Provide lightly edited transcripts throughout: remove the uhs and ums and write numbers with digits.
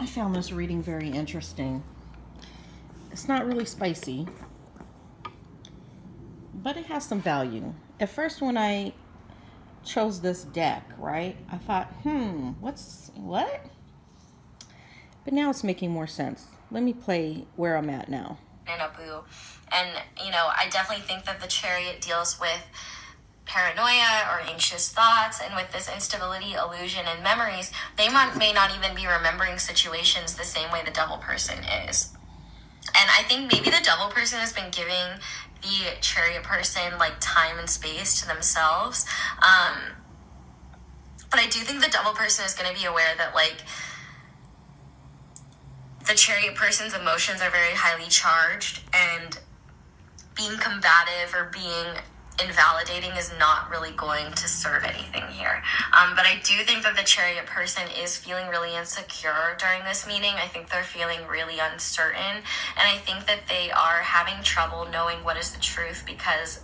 I found this reading very interesting. It's not really spicy, but it has some value. At first, when I chose this deck, right, I thought, what? But now it's making more sense. Let me play where I'm at now. In a boo. And, I definitely think that the Chariot deals with paranoia or anxious thoughts, and with this instability, illusion, and memories, they may not even be remembering situations the same way the Devil person is. And I think maybe the Devil person has been giving the Chariot person like time and space to themselves. But I do think the Devil person is going to be aware that like the Chariot person's emotions are very highly charged, and being combative or being invalidating is not really going to serve anything here. But I do think that the Chariot person is feeling really insecure during this meeting. I think they're feeling really uncertain, and I think that they are having trouble knowing what is the truth, because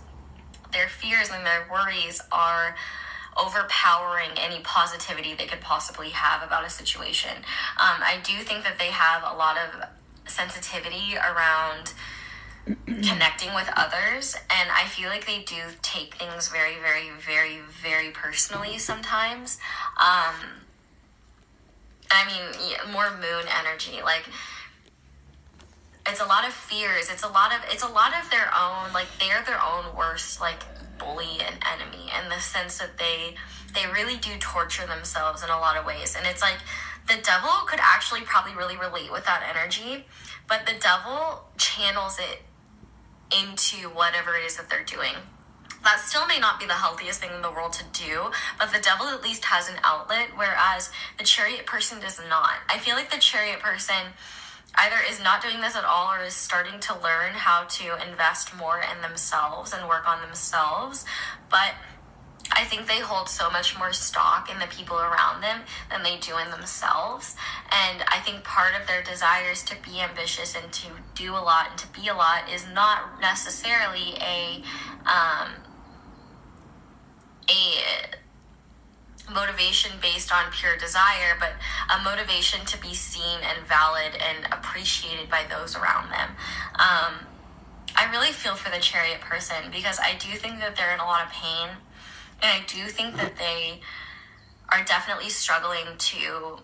their fears and their worries are overpowering any positivity they could possibly have about a situation. I do think that they have a lot of sensitivity around connecting with others, and I feel like they do take things very, very, very, very personally sometimes. More moon energy, like it's a lot of fears, it's a lot of their own, like they're their own worst like bully and enemy, in the sense that they really do torture themselves in a lot of ways. And it's like the Devil could actually probably really relate with that energy, but the Devil channels it into whatever it is that they're doing. That still may not be the healthiest thing in the world to do, but the Devil at least has an outlet, whereas the Chariot person does not. I feel like the Chariot person either is not doing this at all, or is starting to learn how to invest more in themselves and work on themselves. But I think they hold so much more stock in the people around them than they do in themselves. And I think part of their desires to be ambitious and to do a lot and to be a lot is not necessarily a motivation based on pure desire, but a motivation to be seen and valid and appreciated by those around them. I really feel for the Chariot person, because I do think that they're in a lot of pain, and I do think that they are definitely struggling to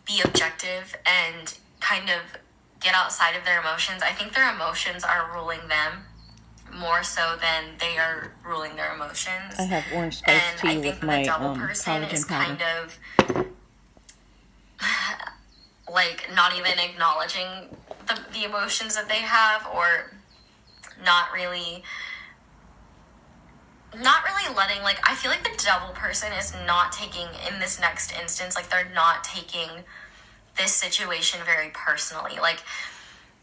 be objective and kind of get outside of their emotions. I think their emotions are ruling them more so than they are ruling their emotions. I have orange spice tea with my person is collagen kind of like not even acknowledging the emotions that they have, or not really letting, like, I feel like the Devil person is not taking, in this next instance, like, they're not taking this situation very personally, like,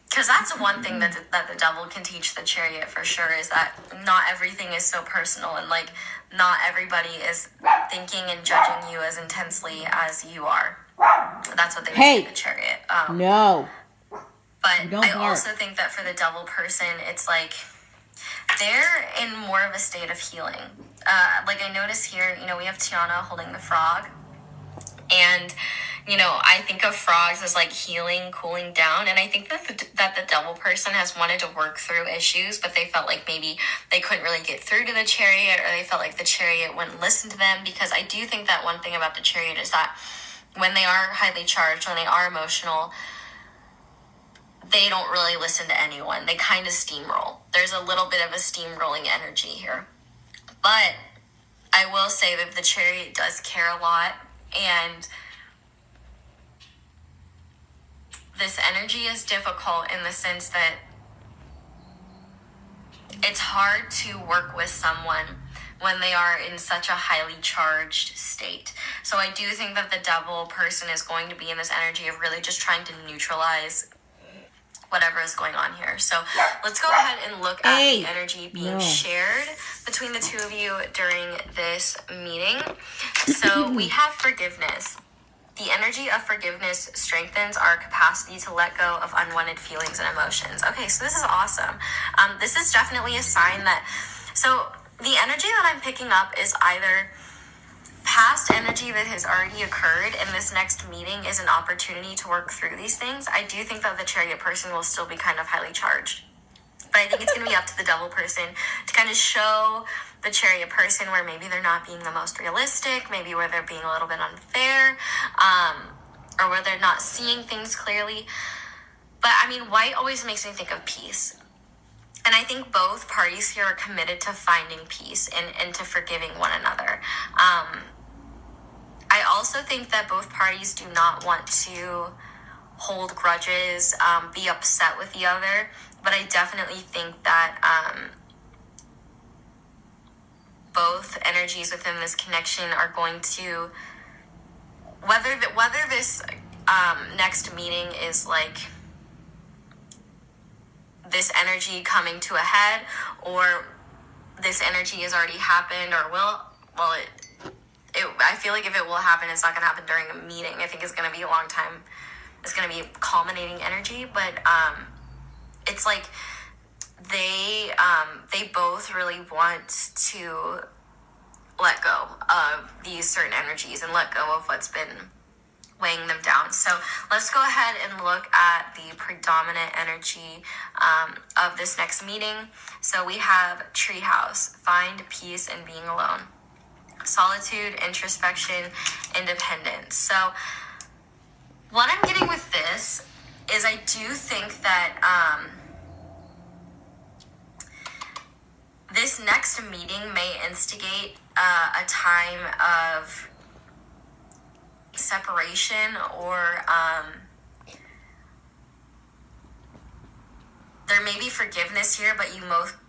because that's one thing that the Devil can teach the Chariot for sure, is that not everything is so personal, and like not everybody is thinking and judging you as intensely as you are. That's what they would say to the Chariot. No. But I also think that for the Devil person, it's like they're in more of a state of healing. Like I notice here, we have Tiana holding the frog, and I think of frogs as like healing, cooling down, and I think that the Devil person has wanted to work through issues, but they felt like maybe they couldn't really get through to the Chariot, or they felt like the Chariot wouldn't listen to them, because I do think that one thing about the Chariot is that when they are highly charged, when they are emotional, they don't really listen to anyone. They kind of steamroll. There's a little bit of a steamrolling energy here. But I will say that the Chariot does care a lot, and this energy is difficult in the sense that it's hard to work with someone when they are in such a highly charged state. So I do think that the Devil person is going to be in this energy of really just trying to neutralize whatever is going on here. So let's go ahead and look at the energy being shared between the two of you during this meeting. So we have forgiveness. The energy of forgiveness strengthens our capacity to let go of unwanted feelings and emotions. Okay, so this is awesome. This is definitely a sign that, so the energy that I'm picking up is either past energy that has already occurred, and this next meeting is an opportunity to work through these things. I do think that the Chariot person will still be kind of highly charged. But I think it's going to be up to the Devil person to kind of show the Chariot person where maybe they're not being the most realistic, maybe where they're being a little bit unfair, or where they're not seeing things clearly. But I mean, white always makes me think of peace. And I think both parties here are committed to finding peace and to forgiving one another. I also think that both parties do not want to hold grudges, be upset with the other. But I definitely think that both energies within this connection are going to, whether this next meeting is like this energy coming to a head, or this energy has already happened, or I feel like if it will happen, it's not going to happen during a meeting. I think it's going to be a long time. It's going to be culminating energy, but it's like they both really want to let go of these certain energies and let go of what's been weighing them down. So let's go ahead and look at the predominant energy of this next meeting. So we have Treehouse, find peace in being alone. Solitude, introspection, independence. So what I'm getting with this is I do think that this next meeting may instigate a time of separation, or there may be forgiveness here, but you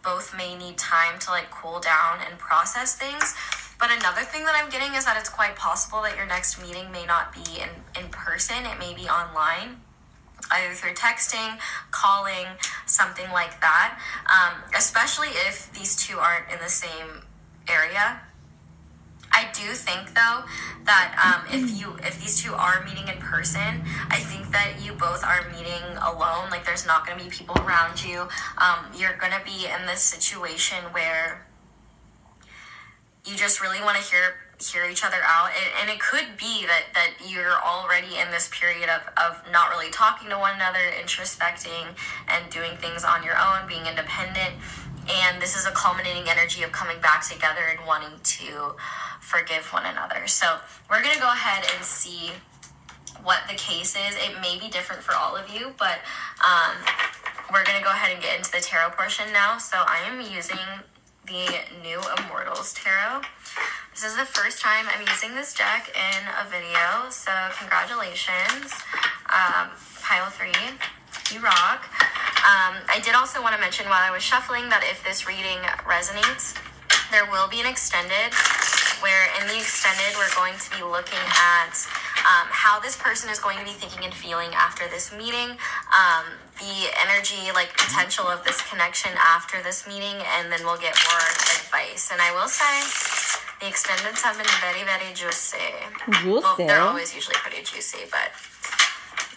both may need time to like cool down and process things. But another thing that I'm getting is that it's quite possible that your next meeting may not be in person. It may be online, either through texting, calling, something like that. Especially if these two aren't in the same area. I do think though that if these two are meeting in person, I think that you both are meeting alone. Like there's not going to be people around you. You're going to be in this situation where you just really want to hear each other out. And it could be that you're already in this period of not really talking to one another, introspecting and doing things on your own, being independent. And this is a culminating energy of coming back together and wanting to forgive one another. So we're going to go ahead and see what the case is. It may be different for all of you, but we're going to go ahead and get into the tarot portion now. So I am using the New Immortals Tarot. This is the first time I'm using this deck in a video, so congratulations. Pile 3, you rock. I did also want to mention while I was shuffling that if this reading resonates, there will be an extended, where in the extended we're going to be looking at how this person is going to be thinking and feeling after this meeting, the energy, like potential of this connection after this meeting, and then we'll get more advice. And I will say the extendeds have been very, very juicy. Well, they're always usually pretty juicy, but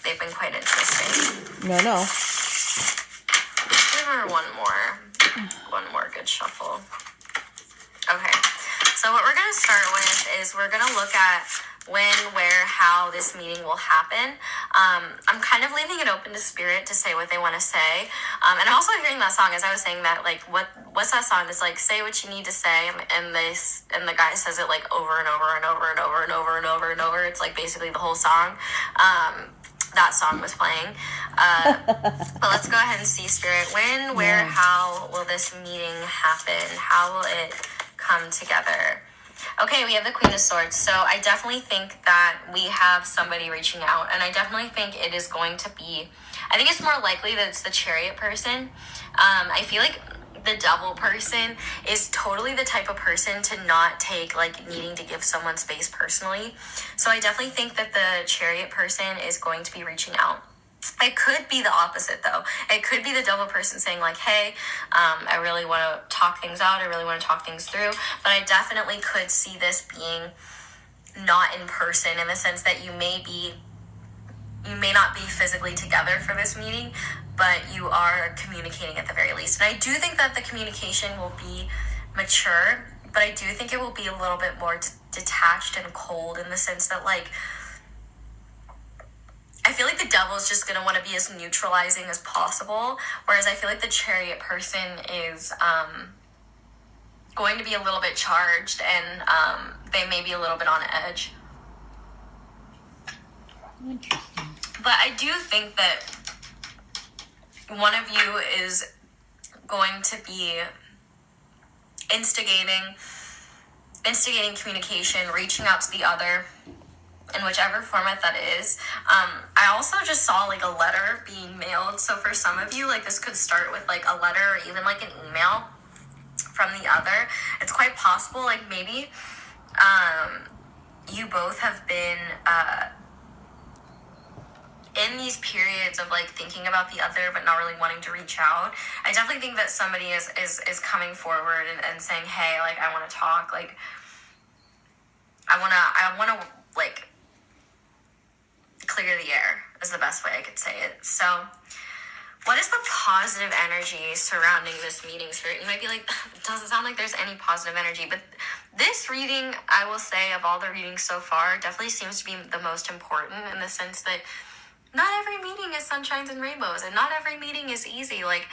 they've been quite interesting. No. Give her one more good shuffle. Okay, so what we're going to start with is we're going to look at when, where, how this meeting will happen. I'm kind of leaving it open to spirit to say what they want to say. And I'm also hearing that song as I was saying that, like, what's that song? It's like, say what you need to say. And the guy says it like over and over and over and over and over and over and over. It's like basically the whole song. That song was playing. But let's go ahead and see, spirit. When, where, how will this meeting happen? How will it come together? Okay, we have the Queen of Swords. So I definitely think that we have somebody reaching out, and I definitely think it is going to be, I think it's more likely that it's the Chariot person. I feel like the Devil person is totally the type of person to not take like needing to give someone space personally. So I definitely think that the Chariot person is going to be reaching out. It could be the opposite though. It could be the Devil person saying like, hey, I really want to talk things out. I really want to talk things through. But I definitely could see this being not in person, in the sense that you may not be physically together for this meeting, but you are communicating at the very least. And I do think that the communication will be mature, but I do think it will be a little bit more detached and cold, in the sense that, like, I feel like the devil is just going to want to be as neutralizing as possible, whereas I feel like the Chariot person is going to be a little bit charged, and they may be a little bit on edge. Interesting. But I do think that one of you is going to be instigating communication, reaching out to the other in whichever format that is. I also just saw like a letter being mailed. So for some of you, like, this could start with like a letter or even like an email from the other. It's quite possible, like, maybe you both have been in these periods of like thinking about the other but not really wanting to reach out. I definitely think that somebody is coming forward and saying, hey, like, I want to talk, like, I want to like clear the air is the best way I could say it. So what is the positive energy surrounding this meeting, Spirit? You might be like, it doesn't sound like there's any positive energy, but this reading, I will say, of all the readings so far, definitely seems to be the most important, in the sense that not every meeting is sunshines and rainbows, and not every meeting is easy. Like,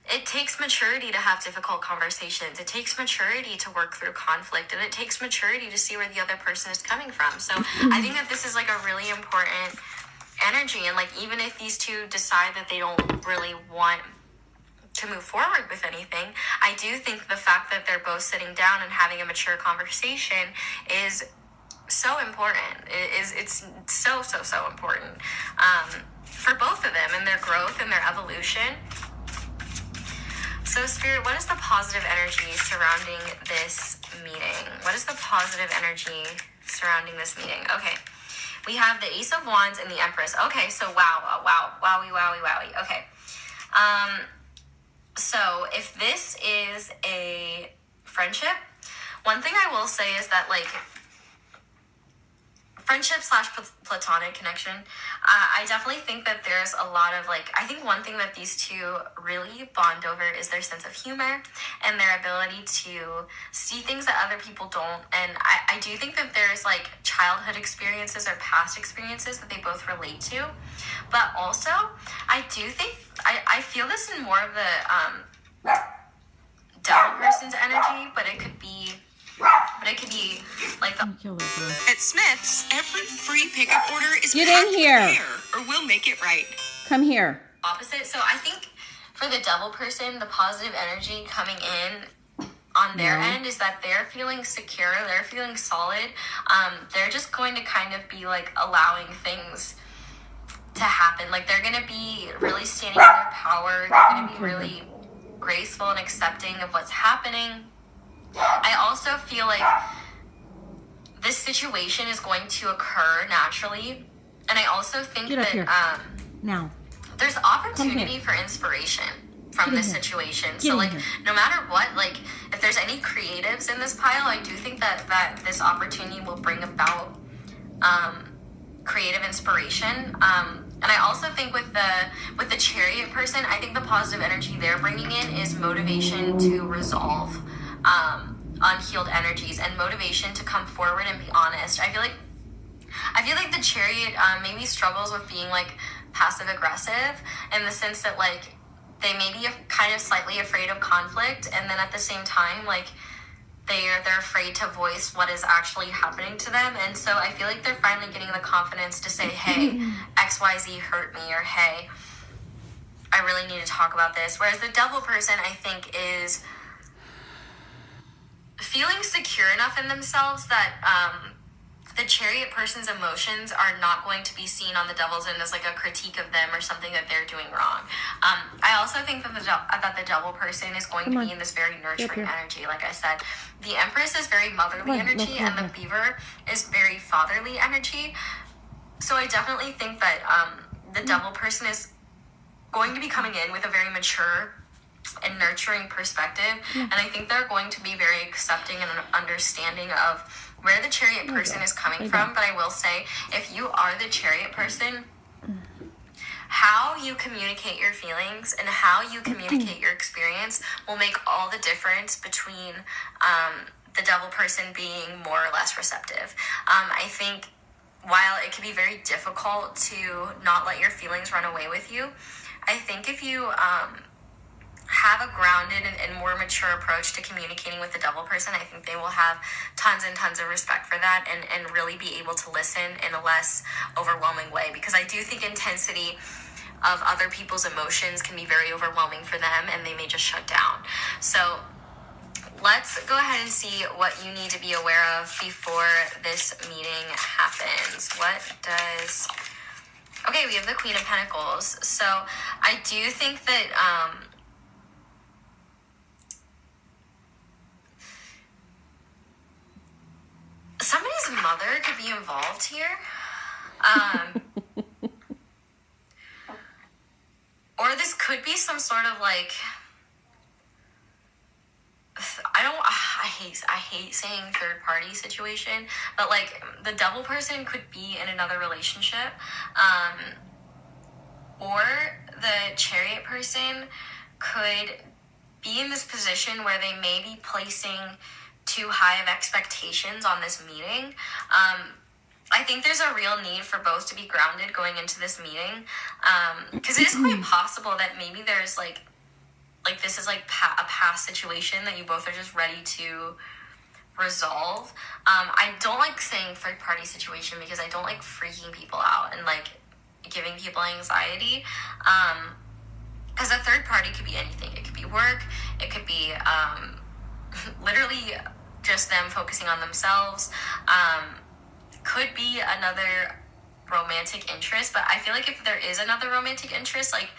it takes maturity to have difficult conversations. It takes maturity to work through conflict, and it takes maturity to see where the other person is coming from. So I think that this is like a really important energy, and like, even if these two decide that they don't really want to move forward with anything, I do think the fact that they're both sitting down and having a mature conversation is so important. It's so important for both of them and their growth and their evolution. So Spirit, what is the positive energy surrounding this meeting? What is the positive energy surrounding this meeting? Okay, we have the Ace of Wands and the Empress. Okay, so wowie. Okay, so if this is a friendship, one thing I will say is that, like, friendship / platonic connection, I definitely think that there's a lot of, like, I think one thing that these two really bond over is their sense of humor and their ability to see things that other people don't. And I do think that there's, like, childhood experiences or past experiences that they both relate to. But also, I do think, I feel this in more of the devil person's energy, but it could be like the... At Smith's, every free pickup order is Get packed in here. with care, or we'll make it right. Come here. opposite. So I think for the devil person, the positive energy coming in on their end is that they're feeling secure, they're feeling solid. They're just going to kind of be like allowing things to happen. Like, they're going to be really standing in their power. They're going to be really graceful and accepting of what's happening. I also feel like this situation is going to occur naturally. And I also think that now there's opportunity for inspiration from this situation. So, like, no matter what, like, if there's any creatives in this pile, I do think that this opportunity will bring about creative inspiration. And I also think with the Chariot person, I think the positive energy they're bringing in is motivation to resolve unhealed energies and motivation to come forward and be honest. I feel like the Chariot maybe struggles with being like passive aggressive, in the sense that, like, they may be kind of slightly afraid of conflict, and then at the same time, like, they're afraid to voice what is actually happening to them. And so I feel like they're finally getting the confidence to say, hey, XYZ hurt me, or hey, I really need to talk about this. Whereas the devil person, I think, is feeling secure enough in themselves that the Chariot person's emotions are not going to be seen on the devil's end as like a critique of them or something that they're doing wrong. I also think that the devil person is going to be in this very nurturing energy. Like I said, the Empress is very motherly energy, and the Beaver is very fatherly energy. So I definitely think that the devil person is going to be coming in with a very mature and nurturing perspective, and I think they're going to be very accepting and understanding of where the Chariot person is coming from. But I will say, if you are the Chariot person, how you communicate your feelings and how you communicate your experience will make all the difference between the devil person being more or less receptive. I think while it can be very difficult to not let your feelings run away with you, I think if you have a grounded and more mature approach to communicating with the devil person, I think they will have tons and tons of respect for that and really be able to listen in a less overwhelming way. Because I do think intensity of other people's emotions can be very overwhelming for them, and they may just shut down. So let's go ahead and see what you need to be aware of before this meeting happens. Okay, we have the Queen of Pentacles. So I do think that somebody's mother could be involved here. Or this could be some sort of like, I hate saying third party situation, but like the devil person could be in another relationship, or the Chariot person could be in this position where they may be placing too high of expectations on this meeting. I think there's a real need for both to be grounded going into this meeting, because it is quite possible that maybe there's like this is like a past situation that you both are just ready to resolve. I don't like saying third party situation because I don't like freaking people out and like giving people anxiety. Because a third party could be anything. It could be work. It could be literally just them focusing on themselves. Could be another romantic interest, but I feel like if there is another romantic interest, like,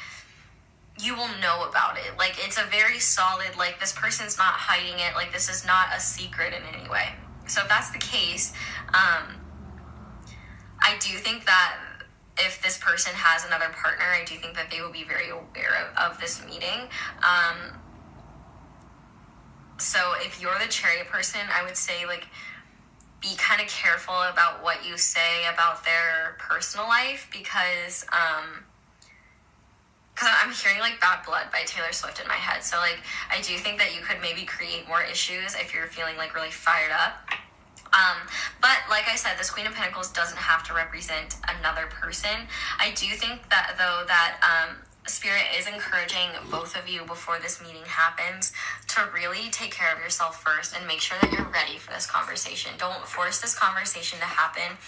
you will know about it. Like, it's a very solid, like, this person's not hiding it. Like, this is not a secret in any way. So if that's the case, I do think that if this person has another partner, I do think that they will be very aware of this meeting. So if you're the Chariot person, I would say, like, be kind of careful about what you say about their personal life, because I'm hearing like Bad Blood by Taylor Swift in my head. So like, I do think that you could maybe create more issues if you're feeling like really fired up. But like I said, this Queen of Pentacles doesn't have to represent another person. I do think that though that Spirit is encouraging both of you before this meeting happens to really take care of yourself first and make sure that you're ready for this conversation. Don't force this conversation to happen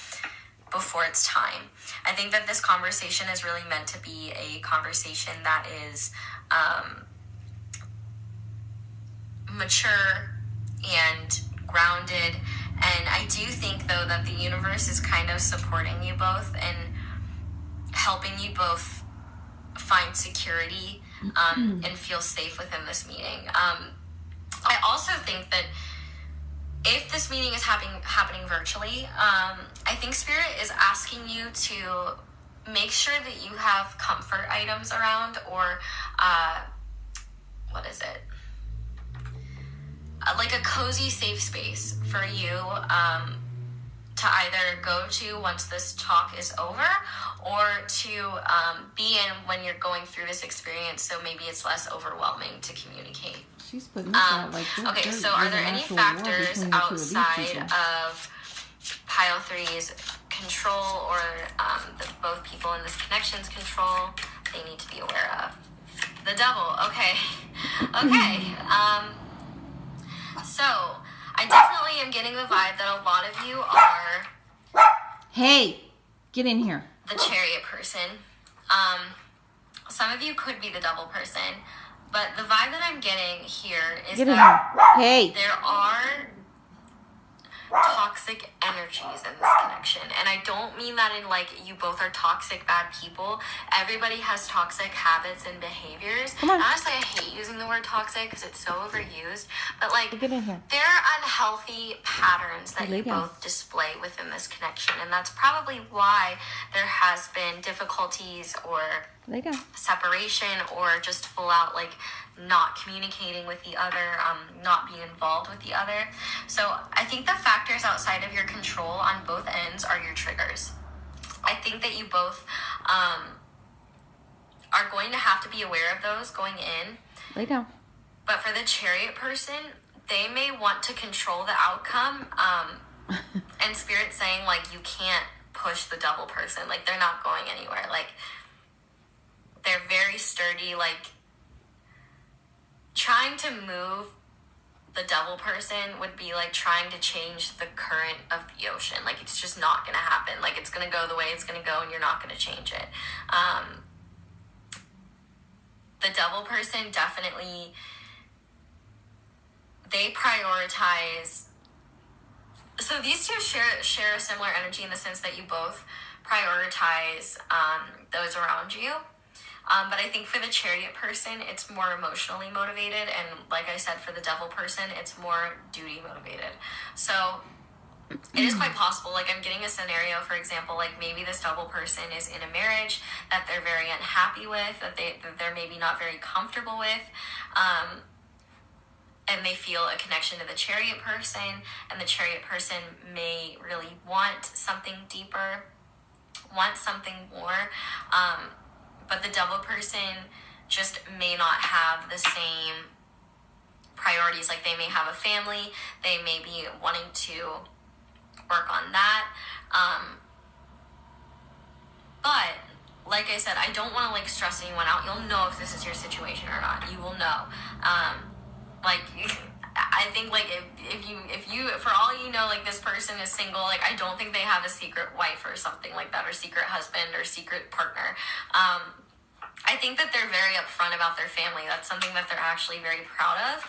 before it's time. I think that this conversation is really meant to be a conversation that is mature and grounded. And I do think, though, that the universe is kind of supporting you both and helping you both find security and feel safe within this meeting. I also think that if this meeting is happening virtually, I think Spirit is asking you to make sure that you have comfort items around, or like a cozy safe space for you to either go to once this talk is over, or to be in when you're going through this experience, so maybe it's less overwhelming to communicate. She's putting this out like okay, so are there any factors outside of Pile 3's control, or both people in this connection's control, they need to be aware of? The devil, okay. So I definitely am getting the vibe that a lot of you are... Hey, get in here. The Chariot person. Some of you could be the devil person, but the vibe that I'm getting here is Hey. there are toxic energies in this connection. And I don't mean that in like you both are toxic bad people. Everybody has toxic habits and behaviors. Honestly, I hate using the word toxic because it's so overused. But like, Get in here. there are unhealthy patterns that you both display within this connection. And that's probably why there has been difficulties or separation, or just full out like not communicating with the other, not being involved with the other. So I think the factors outside of your control on both ends are your triggers. I think that you both are going to have to be aware of those going in. Lay down. But for the Chariot person, they may want to control the outcome. And Spirit saying, like, you can't push the Devil person. Like, they're not going anywhere. Like, they're very sturdy. Like, trying to move the Devil person would be like trying to change the current of the ocean. Like, it's just not going to happen. Like, it's going to go the way it's going to go, and you're not going to change it. The Devil person definitely, they prioritize. So these two share a similar energy in the sense that you both prioritize those around you. But I think for the Chariot person, it's more emotionally motivated. And like I said, for the Devil person, it's more duty motivated. So it is quite possible. Like, I'm getting a scenario, for example, like maybe this Devil person is in a marriage that they're very unhappy with, that they're maybe not very comfortable with. And they feel a connection to the Chariot person, and the Chariot person may really want something deeper, want something more. But the Devil person just may not have the same priorities. Like, they may have a family, they may be wanting to work on that. But like I said, I don't want to like stress anyone out. You'll know if this is your situation or not. You will know. Like, I think like if you for all you know, like this person is single, like I don't think they have a secret wife or something like that, or secret husband or secret partner. I think that they're very upfront about their family. That's something that they're actually very proud of.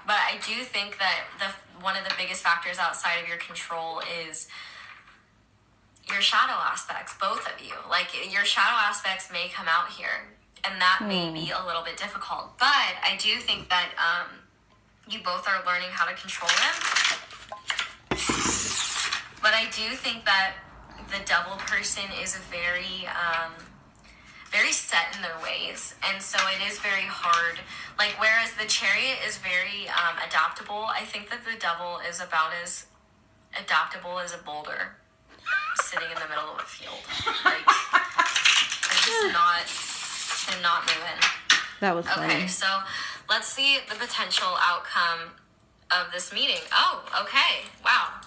But I do think that one of the biggest factors outside of your control is your shadow aspects, both of you. Like, your shadow aspects may come out here, and that may be a little bit difficult. But I do think that you both are learning how to control them. But I do think that the Devil person is very set in their ways, and so it is very hard. Like, whereas the Chariot is very adaptable, I think that the Devil is about as adaptable as a boulder sitting in the middle of a field. Like, they're not moving. That was funny. Okay, so let's see the potential outcome of this meeting. Oh, okay. Wow.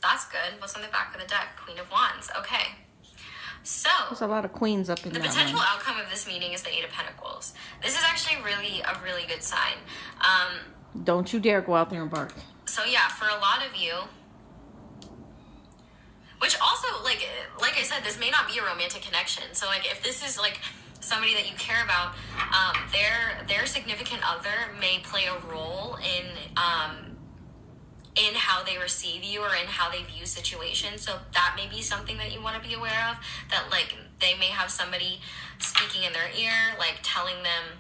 That's good. What's on the back of the deck? Queen of Wands. Okay. So There's a lot of queens up in the that potential one. outcome of this meeting is the Eight of Pentacles. This is actually a really good sign. Don't you dare go out there and bark. So yeah, for a lot of you, which also, like I said, this may not be a romantic connection. So like, if this is like somebody that you care about, their significant other may play a role in how they receive you or in how they view situations. So that may be something that you want to be aware of, that like they may have somebody speaking in their ear, like telling them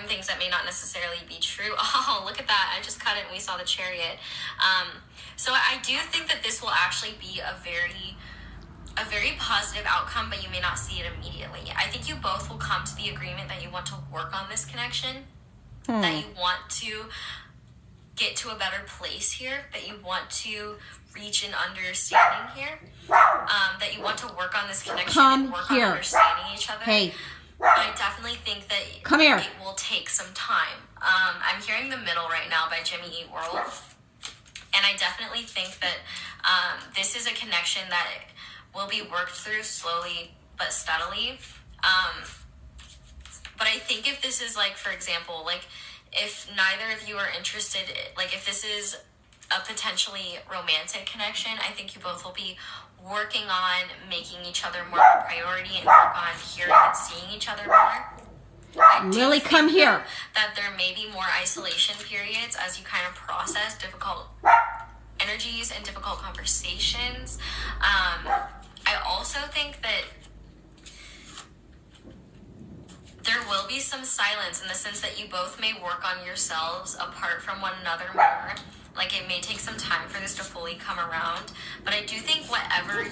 things that may not necessarily be true. Oh, look at that. I just cut it and we saw the Chariot. So I do think that this will actually be a very positive outcome, but you may not see it immediately. I think you both will come to the agreement that you want to work on this connection, that you want to get to a better place here, that you want to reach an understanding here, that you want to work on this connection and work on understanding each other. Hey. I definitely think that it will take some time. I'm hearing The Middle right now by Jimmy Eat World, and I definitely think that this is a connection that will be worked through slowly but steadily. But I think if this is like, for example, like if neither of you are interested, like if this is a potentially romantic connection, I think you both will be working on making each other more of a priority and work on hearing and seeing each other more. Lily, come here. That there may be more isolation periods as you kind of process difficult energies and difficult conversations. I also think that there will be some silence in the sense that you both may work on yourselves apart from one another more. Like, it may take some time for this to fully come around, but I do think whatever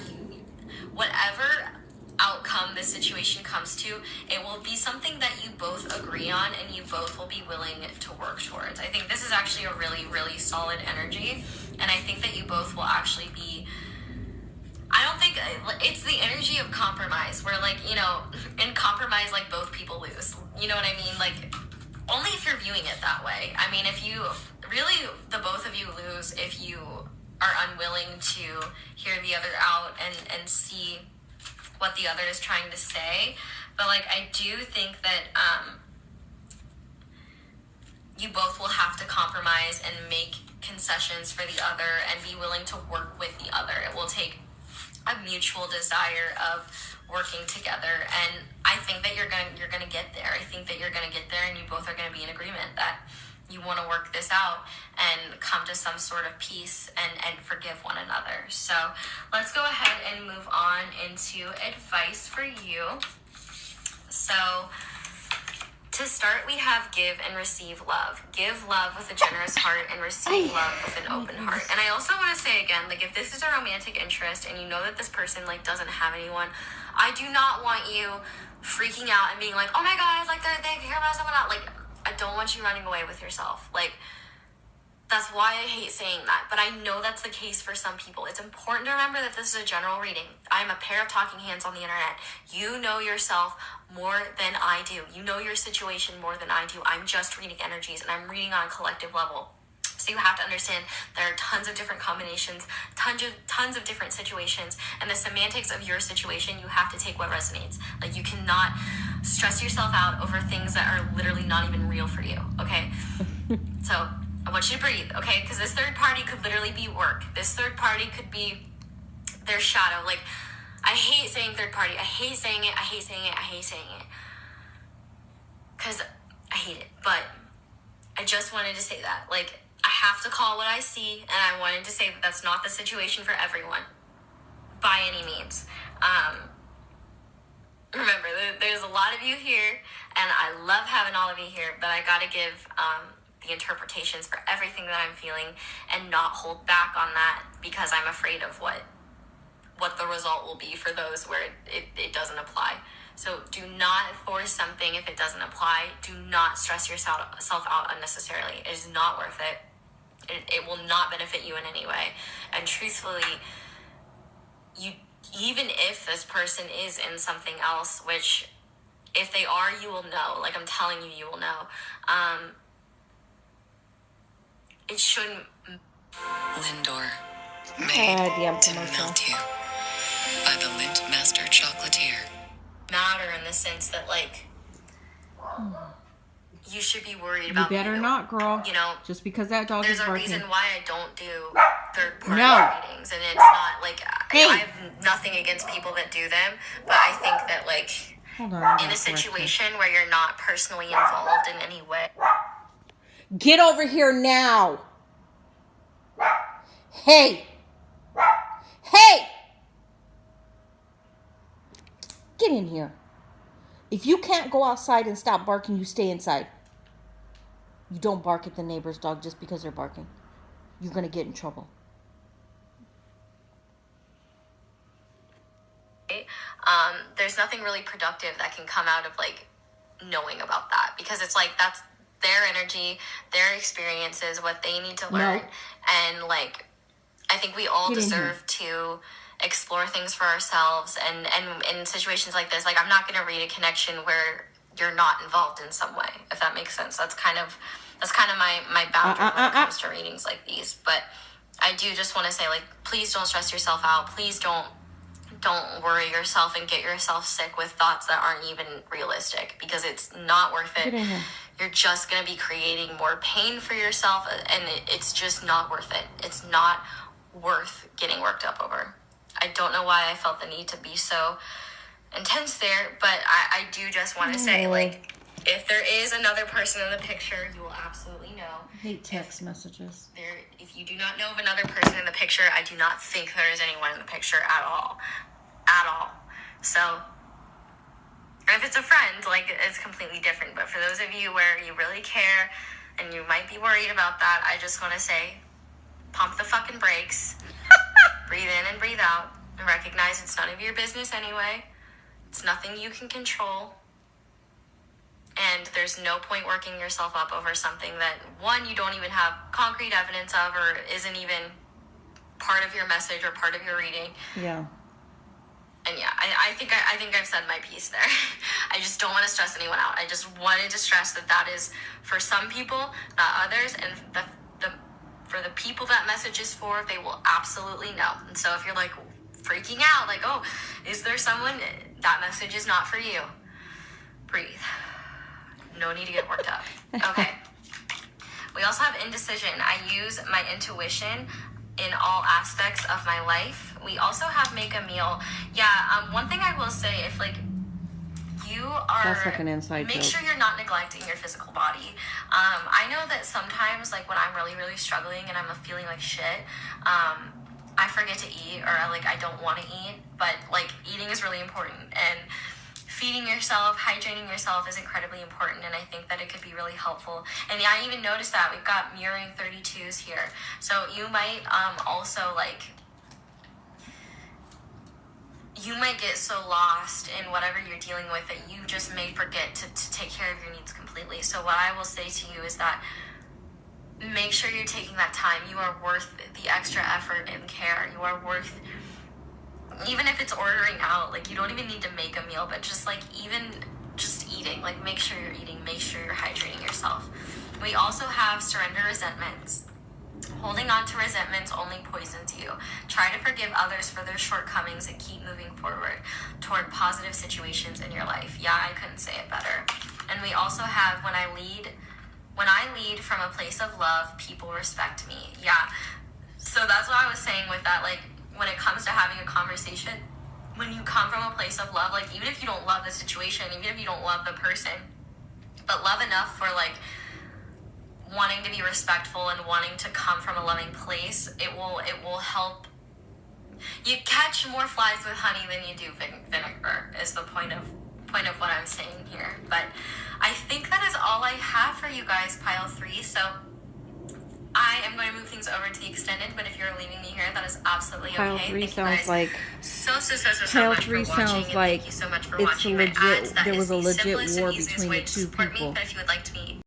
outcome this situation comes to, it will be something that you both agree on and you both will be willing to work towards. I think this is actually a really, really solid energy, and I think that you both will actually be, I don't think it's the energy of compromise where, like, you know, in compromise, like, both people lose. You know what I mean? Like, only if you're viewing it that way. I mean, if you really, the both of you lose if you are unwilling to hear the other out and see what the other is trying to say. But like, I do think that you both will have to compromise and make concessions for the other and be willing to work with the other. It will take a mutual desire of working together, and I think that you're gonna get there. I think that you're gonna get there, and you both are gonna be in agreement that you want to work this out and come to some sort of peace and forgive one another. So let's go ahead and move on into advice for you. So to start, we have give and receive love. Give love with a generous heart and receive love with an open heart. And I also want to say again, like, if this is a romantic interest and you know that this person like doesn't have anyone, I do not want you freaking out and being like, oh my god, like they care about someone else. Like, I don't want you running away with yourself. Like, that's why I hate saying that. But I know that's the case for some people. It's important to remember that this is a general reading. I'm a pair of talking hands on the internet. You know yourself more than I do. You know your situation more than I do. I'm just reading energies, and I'm reading on a collective level. So you have to understand there are tons of different combinations, tons of different situations, and the semantics of your situation, you have to take what resonates. Like, you cannot stress yourself out over things that are literally not even real for you, okay? So I want you to breathe, okay? Because this third party could literally be work. This third party could be their shadow. Like, I hate saying third party. I hate saying it. I hate saying it. I hate saying it. Because I hate it. But I just wanted to say that. Like, I have to call what I see, and I wanted to say that that's not the situation for everyone, by any means. Remember, there's a lot of you here, and I love having all of you here, but I gotta give the interpretations for everything that I'm feeling and not hold back on that because I'm afraid of what the result will be for those where it doesn't apply. So do not force something if it doesn't apply. Do not stress yourself out unnecessarily. It is not worth it. It will not benefit you in any way. And truthfully, even if this person is in something else, which if they are, you will know. Like, I'm telling you, you will know. It shouldn't. Lindor, made to melt you by the Lint Master Chocolatier. Matter in the sense that, like, you should be worried about. You better not, girl. You know, just because that dog is barking. There's a reason why I don't do third-party readings, and it's not like I have nothing against people that do them, but I think that, like, in a situation where you're not personally involved in any way. Get over here now. Hey. Get in here. If you can't go outside and stop barking, you stay inside. You don't bark at the neighbor's dog just because they're barking. You're going to get in trouble. There's nothing really productive that can come out of, like, knowing about that, because it's like that's their energy, their experiences, what they need to learn. And, like, I think we all deserve to explore things for ourselves, and in situations like this, like, I'm not going to read a connection where you're not involved in some way, if that makes sense. That's kind of my boundary when it comes to readings like these. But I do just want to say, like, please don't stress yourself out. Please don't worry yourself and get yourself sick with thoughts that aren't even realistic, because it's not worth it. You're just going to be creating more pain for yourself, and it's just not worth it. It's not worth getting worked up over. I don't know why I felt the need to be so intense there, but I do just want to say, like, if there is another person in the picture, you will absolutely know. I hate text messages. If you do not know of another person in the picture, I do not think there is anyone in the picture at all. So, if it's a friend, like, it's completely different. But for those of you where you really care and you might be worried about that, I just want to say, pump the fucking brakes. Breathe in and breathe out, and recognize it's none of your business anyway. It's nothing you can control. And there's no point working yourself up over something that, one, you don't even have concrete evidence of, or isn't even part of your message or part of your reading. Yeah. And yeah, I think I've said my piece there. I just don't want to stress anyone out. I just wanted to stress that is for some people, not others, and for the people that message is for, they will absolutely know. And so if you're like freaking out, like, oh, is there someone, that message is not for you. Breathe. No need to get worked up. Okay. We also have indecision. I use my intuition in all aspects of my life. We also have make a meal. Yeah, one thing I will say, if like you are, that's like an inside make joke. sure you're not neglecting your physical body. I know that sometimes, like when I'm really, really struggling and I'm feeling like shit, I forget to eat, or like I don't want to eat, but like eating is really important, and feeding yourself, hydrating yourself is incredibly important, and I think that it could be really helpful. And yeah, I even noticed that we've got mirroring 32s here. So you might also like, you might get so lost in whatever you're dealing with that you just may forget to take care of your needs completely. So what I will say to you is that make sure you're taking that time. You are worth the extra effort and care. You are worth, even if it's ordering out, like you don't even need to make a meal, but just like even just eating, like make sure you're eating, make sure you're hydrating yourself. We also have surrender resentments. Holding on to resentments only poisons you. Try to forgive others for their shortcomings and keep moving forward toward positive situations in your life. Yeah, I couldn't say it better. And we also have when I lead from a place of love, people respect me. Yeah. So that's what I was saying with that, like when it comes to having a conversation, when you come from a place of love, like even if you don't love the situation, even if you don't love the person, but love enough for like wanting to be respectful and wanting to come from a loving place, it will help. You catch more flies with honey than you do vinegar is the point of what I'm saying here. But I think that is all I have for you guys, pile 3. So I am going to move things over to the extended, but if you're leaving me here, that is absolutely okay. Pile 3 sounds like so Pile much 3 for watching, sounds and like thank you so much for it's watching. legit. My ads, that There is was a the legit simplest and war easiest between way the to two support me, people. but if you would like to be